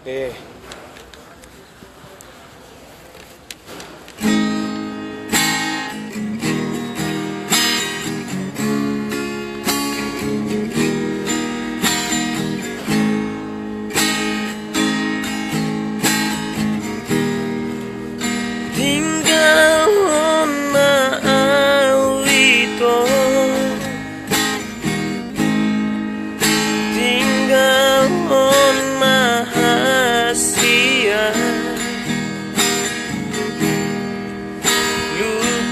Oke.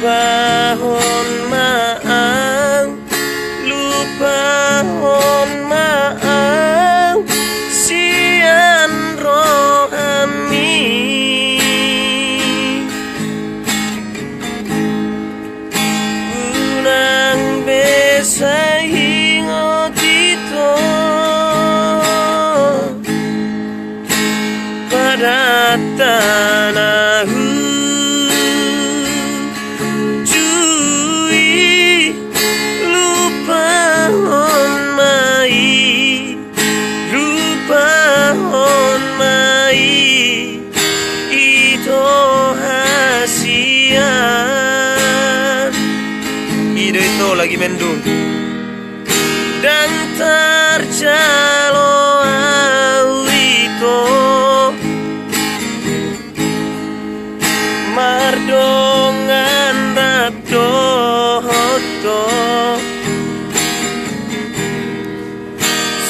Lupahon maaf, lupahon maaf, sian rohani unang besa hingo tito pada tanahku. Ide itu lagi mendung dan terjalo awito mardongan rapdohoto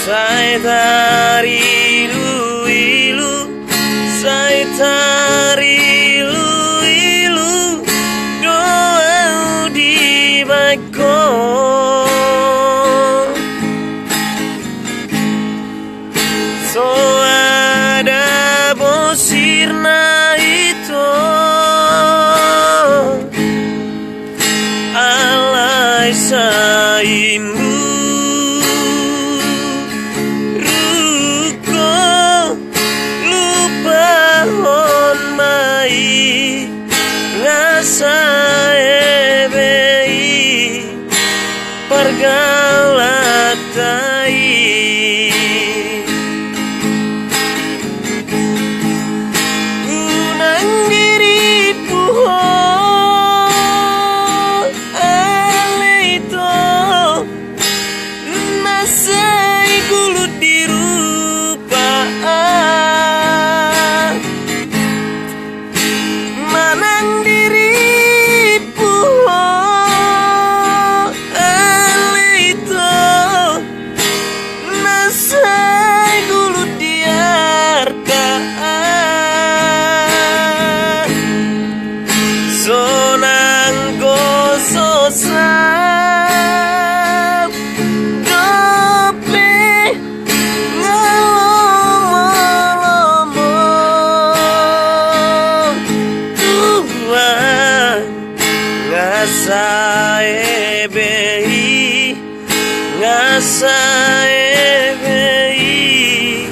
saya tari ilu saya tari so ada bosirna itu alai sainmu ruko lupahon mai ngasae bei pergalatai unang diriku aleito nasai gulut dirupaan manang diriku nasai gulut diarkaan sonang gososap dope ngalomolomong Tuhan ngasae behi ngasae behi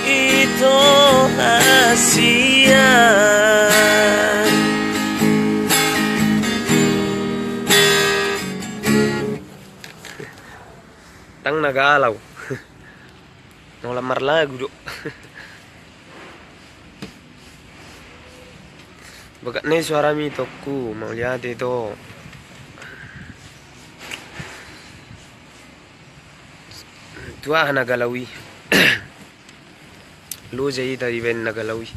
itu asian tang nag-aalaw lamar lagu do bagat nih suara mitokku mau lihat itu tua nagalawi lu jadi dari ben nagalawi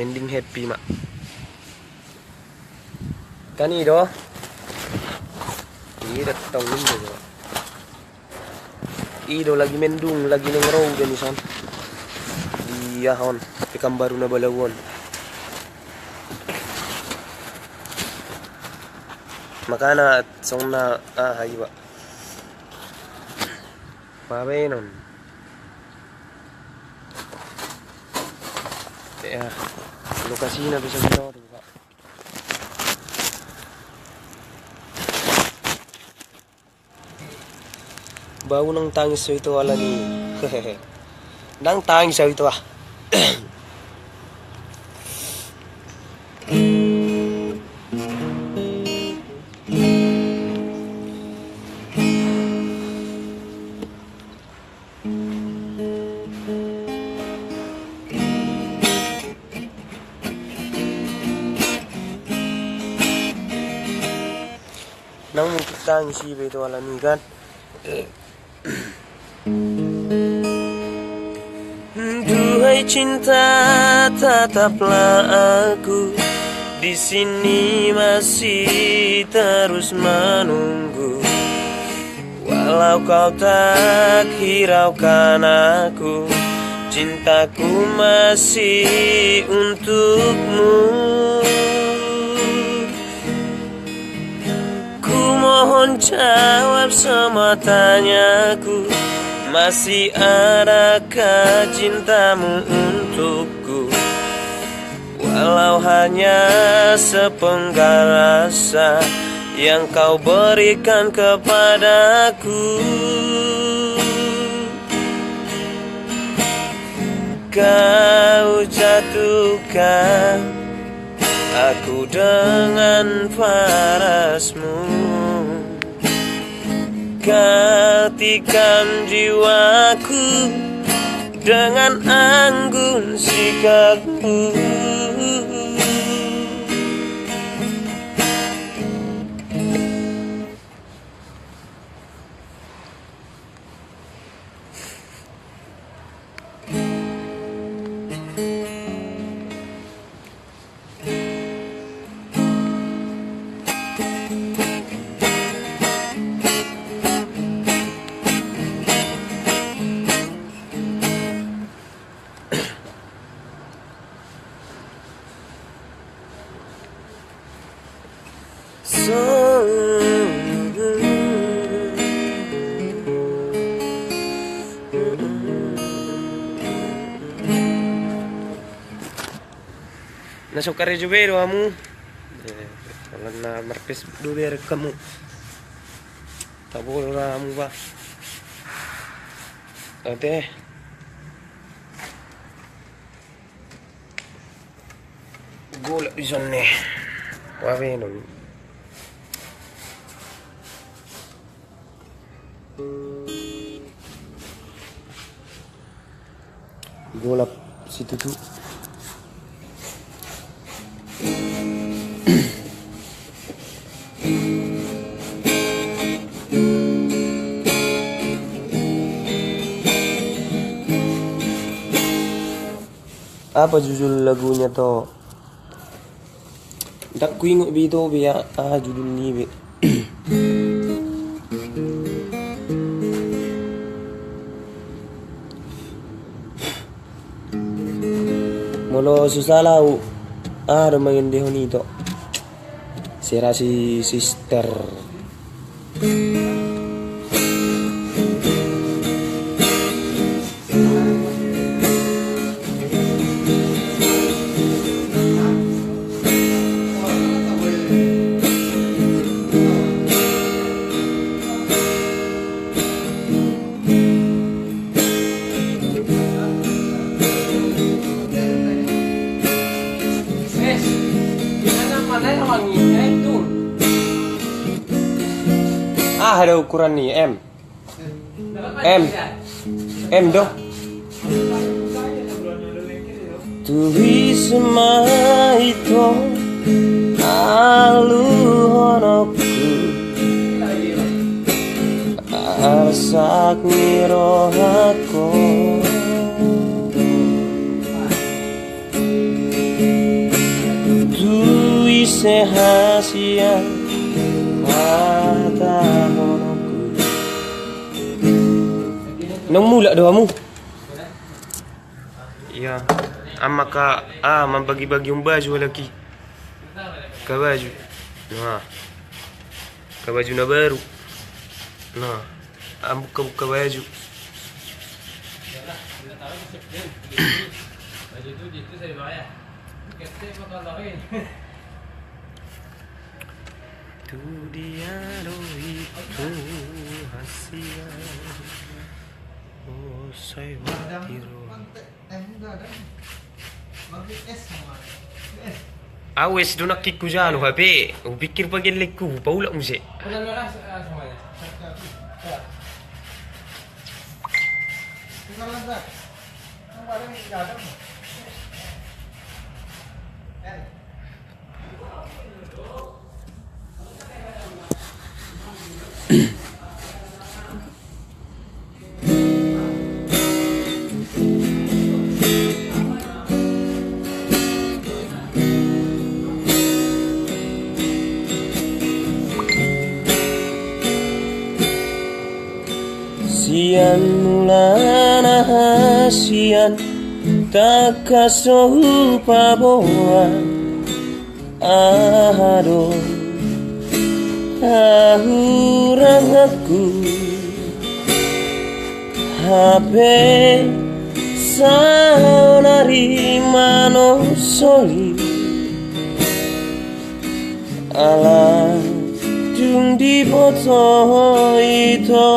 mending happy mak tani do ini datang ini do ido lagi mendung lagi nengrow ganisan iya hon ikan baru na balawon makana song na hayi ba pabenon ya lokasi na bisa kita ba bau ng tangis ito ala ni nang tangis ito Nang kita ngisi itu alami kan. Duhai cinta, tetaplah aku di sini masih terus menunggu. Walau kau tak hiraukan aku, cintaku masih untukmu. Ku mohon jawab semua tanyaku, masih adakah cintamu untukku? Walau hanya sepenggal rasa yang kau berikan kepadaku. Kau jatuhkan aku dengan parasmu, kau tikam jiwaku dengan anggun sikapmu. Nasuk ka rejo bero kamu. Kalau na marpes do ber kamu. Tabol kamu ba. Ate. Gol bisa nih. Wa beno. Golap situ tuh. Apa judul lagunya toh? Tak ku ingat itu biar judul ni be. Molo susalau rumahnya deh ni to. Serasi sister. Ada ukuran nih M dong. Tuhi semua itu alu honokku asak mirohako tuhi sehasia mata honokku. Nang mula doamu. Iya. Ama ka membagi-bagi baju lagi. Ke baju. Nah. Ke baju na baru. Nah. Buka baju. Baju itu saya bayar. Kita bakal lain. Tu dia itu hasia. Oh, saya tiru. Awes do nakikku jalo hape. Upikir pagilekku paulak mo siya. Sian mulana hasian takaso paboa ahado ahurang aku Habe sanari manosoli ala jung di boto ito